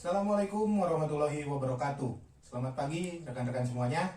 Assalamualaikum warahmatullahi wabarakatuh. Selamat pagi rekan-rekan semuanya.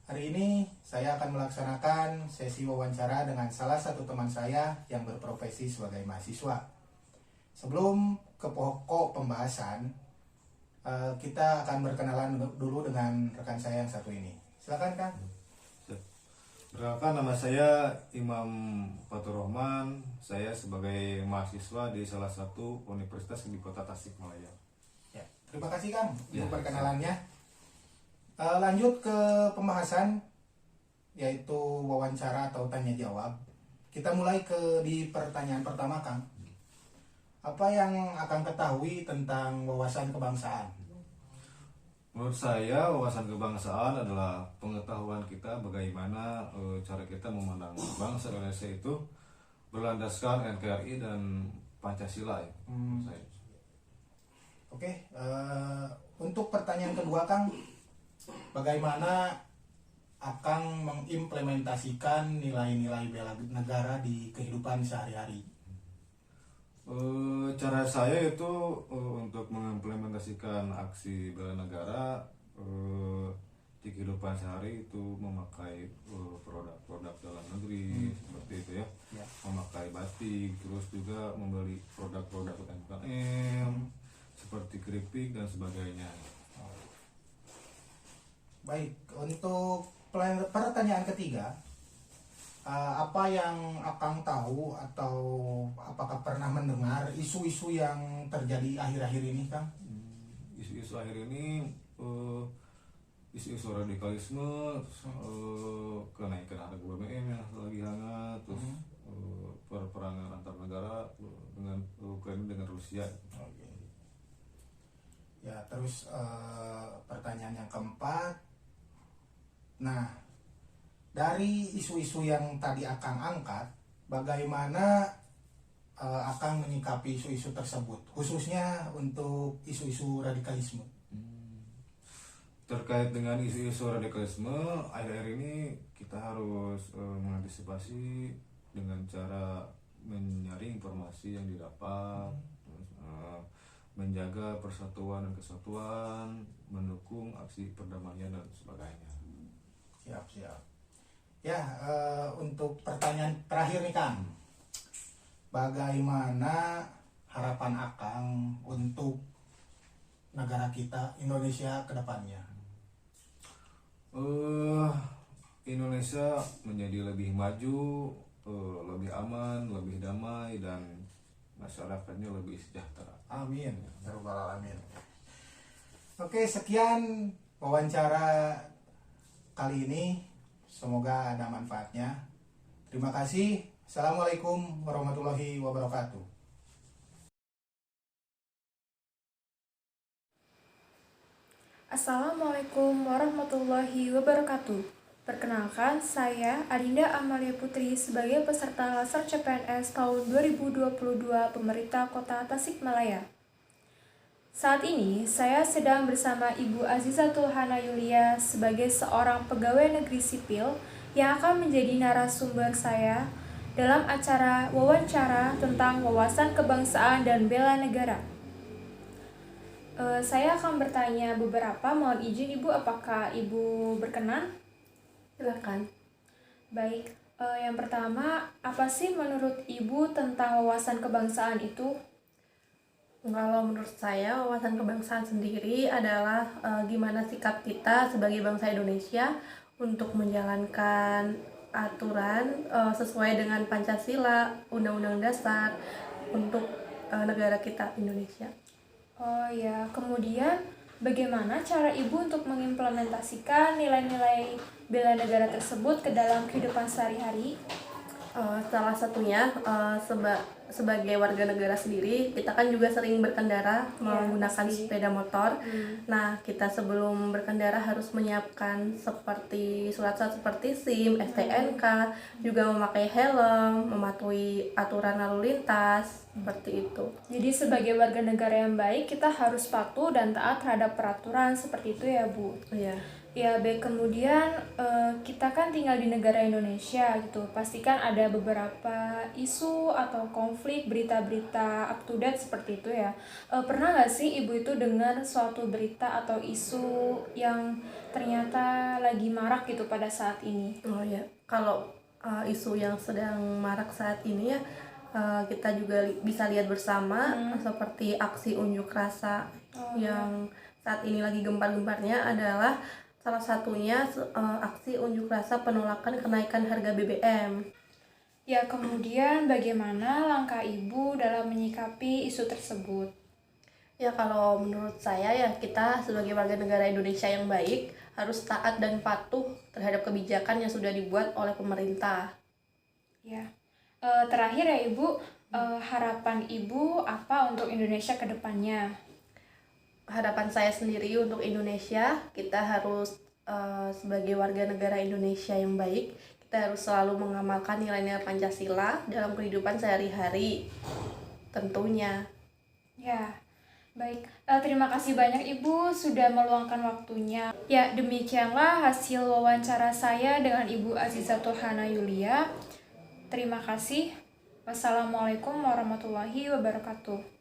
Hari ini saya akan melaksanakan sesi wawancara dengan salah satu teman saya yang berprofesi sebagai mahasiswa. Sebelum ke pokok pembahasan, kita akan berkenalan dulu dengan rekan saya yang satu ini. Silakan, Kang. Perkenalkan, nama saya Imam Fatur Rahman. Saya sebagai mahasiswa di salah satu universitas di kota Tasikmalaya. Ya, terima kasih, Kang, Ya, untuk perkenalannya. Lanjut ke pembahasan, yaitu wawancara atau tanya jawab. Kita mulai di pertanyaan pertama, Kang. Apa yang akan ketahui tentang wawasan kebangsaan? Menurut saya, wawasan kebangsaan adalah pengetahuan kita bagaimana cara kita memandang bangsa Indonesia itu berlandaskan NKRI dan Pancasila. Saya. Oke, untuk pertanyaan kedua, Kang, bagaimana akan mengimplementasikan nilai-nilai bela negara di kehidupan sehari-hari? Cara saya itu untuk mengimplementasikan aksi bela negara di kehidupan sehari itu memakai produk-produk dalam negeri seperti itu ya. Memakai batik, terus juga membeli produk-produk UMKM seperti keripik dan sebagainya. Baik, untuk pertanyaan ketiga, apa yang Akang tahu atau apakah pernah mendengar isu-isu yang terjadi akhir-akhir ini, Kang? Isu-isu akhir ini isu-isu radikalisme, kenaikan harga BBM yang lagi hangat, terus perperangan antar negara dengan Ukraina dengan Rusia. Oke. Ya, terus pertanyaan yang keempat. Nah, dari isu-isu yang tadi Akang angkat, bagaimana Akang menyikapi isu-isu tersebut, khususnya untuk isu-isu radikalisme? Terkait dengan isu-isu radikalisme, akhir-akhir ini kita harus mengantisipasi dengan cara menyaring informasi yang didapat, menjaga persatuan dan kesatuan, mendukung aksi perdamaian dan sebagainya. Siap. Ya, untuk pertanyaan terakhir nih, Kang, bagaimana harapan Akang untuk negara kita Indonesia ke depannya? Indonesia menjadi lebih maju, lebih aman, lebih damai, dan masyarakatnya lebih sejahtera. Amin. Ya Rabbal Alamin. Oke, sekian wawancara kali ini. Semoga ada manfaatnya. Terima kasih. Assalamualaikum warahmatullahi wabarakatuh. Assalamualaikum warahmatullahi wabarakatuh. Perkenalkan, saya Adinda Amalia Putri sebagai peserta Laser CPNS tahun 2022 Pemerintah Kota Tasikmalaya. Saat ini, saya sedang bersama Ibu Azizatul Hana Yulia sebagai seorang pegawai negeri sipil yang akan menjadi narasumber saya dalam acara wawancara tentang wawasan kebangsaan dan bela negara. Saya akan bertanya beberapa, mohon izin Ibu, apakah Ibu berkenan? Silakan. Baik, yang pertama, apa sih menurut Ibu tentang wawasan kebangsaan itu? Kalau menurut saya, wawasan kebangsaan sendiri adalah gimana sikap kita sebagai bangsa Indonesia untuk menjalankan aturan sesuai dengan Pancasila, Undang-Undang Dasar untuk negara kita Indonesia. Oh ya, kemudian bagaimana cara Ibu untuk mengimplementasikan nilai-nilai bela negara tersebut ke dalam kehidupan sehari-hari? Salah satunya sebagai warga negara sendiri, kita kan juga sering berkendara menggunakan sepeda motor. Nah, kita sebelum berkendara harus menyiapkan seperti surat-surat seperti SIM, STNK, juga memakai helm, mematuhi aturan lalu lintas, seperti itu. Jadi sebagai warga negara yang baik, kita harus patuh dan taat terhadap peraturan seperti itu ya, Bu? Iya. Ya, baik. Kemudian kita kan tinggal di negara Indonesia gitu. Pastikan ada beberapa isu atau konflik, berita-berita up to date seperti itu ya. Pernah nggak sih ibu itu dengar suatu berita atau isu yang ternyata lagi marak gitu pada saat ini? Oh ya, kalau isu yang sedang marak saat ini ya, kita juga bisa lihat bersama seperti aksi unjuk rasa yang saat ini lagi gempar-gemparnya adalah salah satunya aksi unjuk rasa penolakan kenaikan harga BBM. Ya, kemudian bagaimana langkah ibu dalam menyikapi isu tersebut? Ya kalau menurut saya ya kita sebagai warga negara Indonesia yang baik harus taat dan patuh terhadap kebijakan yang sudah dibuat oleh pemerintah. Ya, terakhir ya ibu, harapan ibu apa untuk Indonesia ke depannya? Harapan saya sendiri untuk Indonesia, kita harus sebagai warga negara Indonesia yang baik, kita harus selalu mengamalkan nilai-nilai Pancasila dalam kehidupan sehari-hari tentunya. Ya, baik. Terima kasih banyak ibu sudah meluangkan waktunya. Ya, demikianlah hasil wawancara saya dengan Ibu Azizatul Hana Yulia. Terima kasih. Wassalamualaikum warahmatullahi wabarakatuh.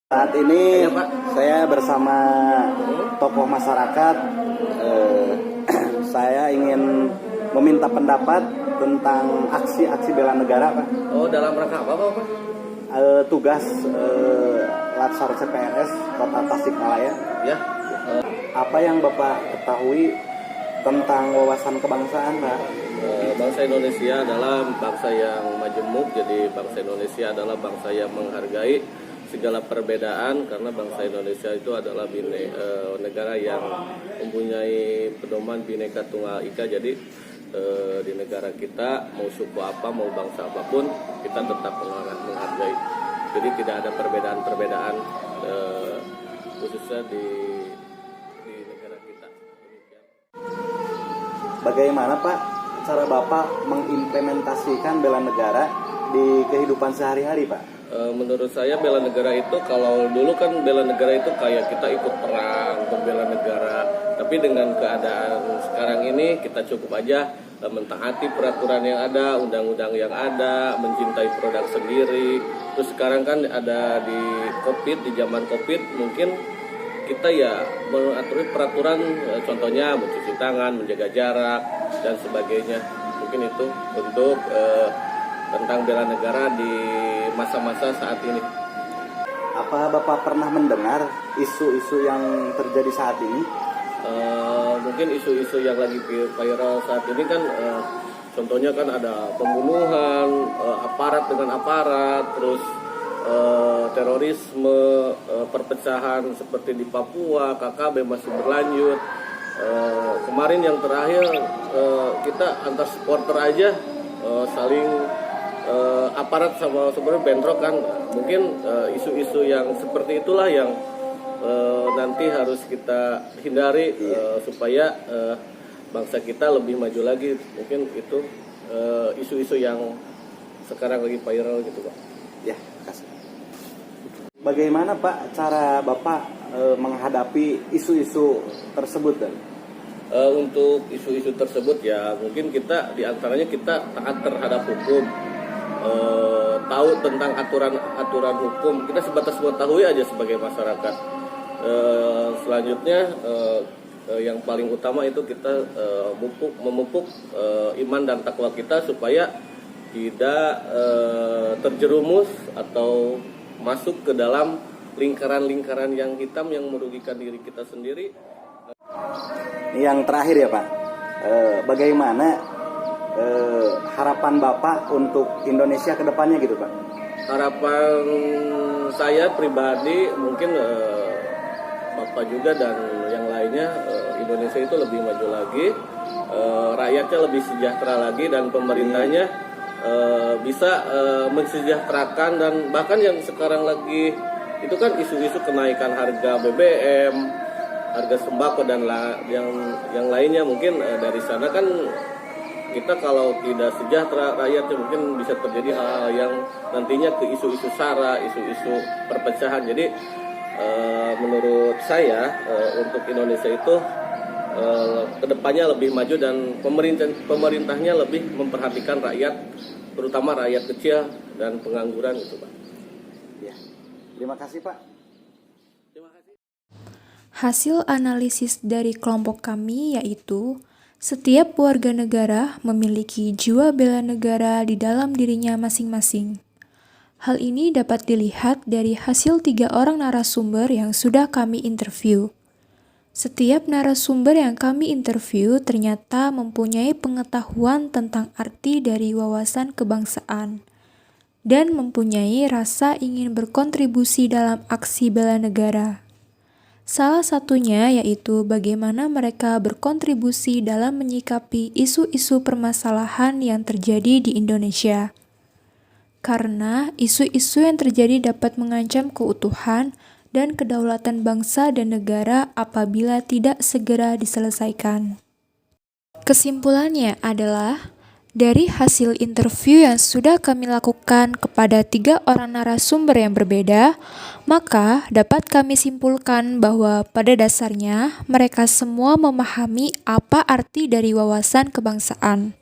Saat ini saya bersama tokoh masyarakat. Saya ingin meminta pendapat tentang aksi-aksi bela negara, Pak. Oh, dalam rangka apa, Pak? Tugas Latsar CPNS Kota Tasikmalaya. Ya. Apa yang Bapak ketahui tentang wawasan kebangsaan, Pak? Bangsa Indonesia adalah bangsa yang majemuk, jadi bangsa Indonesia adalah bangsa yang menghargai segala perbedaan, karena bangsa Indonesia itu adalah negara yang mempunyai pedoman Bhinneka Tunggal Ika. Jadi di negara kita mau suku apa, mau bangsa apapun, kita tetap menghargai. Jadi tidak ada perbedaan-perbedaan khususnya di negara kita. Bagaimana, Pak, cara Bapak mengimplementasikan bela negara di kehidupan sehari-hari, Pak? Menurut saya bela negara itu, kalau dulu kan bela negara itu kayak kita ikut perang untuk bela negara, tapi dengan keadaan sekarang ini kita cukup aja mentaati peraturan yang ada, undang-undang yang ada, mencintai produk sendiri. Terus sekarang kan ada di COVID, di zaman COVID mungkin kita ya mengatur peraturan, contohnya mencuci tangan, menjaga jarak dan sebagainya. Mungkin itu untuk tentang bela negara di masa-masa saat ini. Apa Bapak pernah mendengar isu-isu yang terjadi saat ini? Mungkin isu-isu yang lagi viral saat ini kan contohnya kan ada pembunuhan aparat dengan aparat, terus terorisme, perpecahan seperti di Papua, KKB masih berlanjut. Kemarin yang terakhir kita antar supporter aja saling aparat sama sebenarnya bentrok kan. Mungkin isu-isu yang seperti itulah yang nanti harus kita hindari supaya bangsa kita lebih maju lagi. Mungkin itu isu-isu yang sekarang lagi viral gitu, Pak. Ya, kasih. Bagaimana, Pak, cara Bapak menghadapi isu-isu tersebut? Untuk isu-isu tersebut ya mungkin kita diantaranya kita taat terhadap hukum, tahu tentang aturan hukum, kita sebatas mengetahui aja sebagai masyarakat. Selanjutnya yang paling utama itu kita memupuk iman dan takwa kita supaya tidak terjerumus atau masuk ke dalam lingkaran-lingkaran yang hitam yang merugikan diri kita sendiri. Yang terakhir ya, Pak, bagaimana harapan Bapak untuk Indonesia ke depannya gitu, Pak? Harapan saya pribadi mungkin Bapak juga dan yang lainnya, Indonesia itu lebih maju lagi, rakyatnya lebih sejahtera lagi, dan pemerintahnya bisa mensejahterakan. Dan bahkan yang sekarang lagi itu kan isu-isu kenaikan harga BBM, harga sembako dan yang lainnya. Mungkin dari sana kan kita kalau tidak sejahtera rakyatnya, mungkin bisa terjadi hal-hal yang nantinya ke isu-isu sara, isu-isu perpecahan. Jadi menurut saya untuk Indonesia itu kedepannya lebih maju dan pemerintahnya lebih memperhatikan rakyat, terutama rakyat kecil dan pengangguran itu, Pak. Ya. Terima kasih, Pak. Terima kasih. Hasil analisis dari kelompok kami yaitu setiap warga negara memiliki jiwa bela negara di dalam dirinya masing-masing. Hal ini dapat dilihat dari hasil 3 orang narasumber yang sudah kami interview. Setiap narasumber yang kami interview ternyata mempunyai pengetahuan tentang arti dari wawasan kebangsaan dan mempunyai rasa ingin berkontribusi dalam aksi bela negara. Salah satunya yaitu bagaimana mereka berkontribusi dalam menyikapi isu-isu permasalahan yang terjadi di Indonesia. Karena isu-isu yang terjadi dapat mengancam keutuhan dan kedaulatan bangsa dan negara apabila tidak segera diselesaikan. Kesimpulannya adalah, dari hasil interview yang sudah kami lakukan kepada 3 orang narasumber yang berbeda, maka dapat kami simpulkan bahwa pada dasarnya mereka semua memahami apa arti dari wawasan kebangsaan.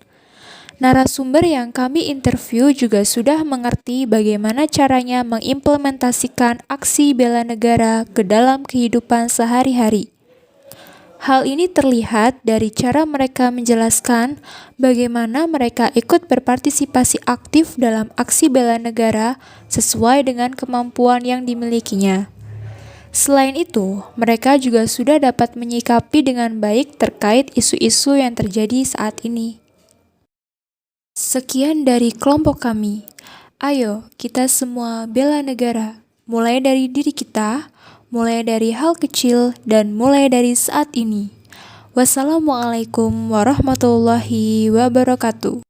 Narasumber yang kami interview juga sudah mengerti bagaimana caranya mengimplementasikan aksi bela negara ke dalam kehidupan sehari-hari. Hal ini terlihat dari cara mereka menjelaskan bagaimana mereka ikut berpartisipasi aktif dalam aksi bela negara sesuai dengan kemampuan yang dimilikinya. Selain itu, mereka juga sudah dapat menyikapi dengan baik terkait isu-isu yang terjadi saat ini. Sekian dari kelompok kami. Ayo, kita semua bela negara. Mulai dari diri kita, mulai dari hal kecil, dan mulai dari saat ini. Wassalamualaikum warahmatullahi wabarakatuh.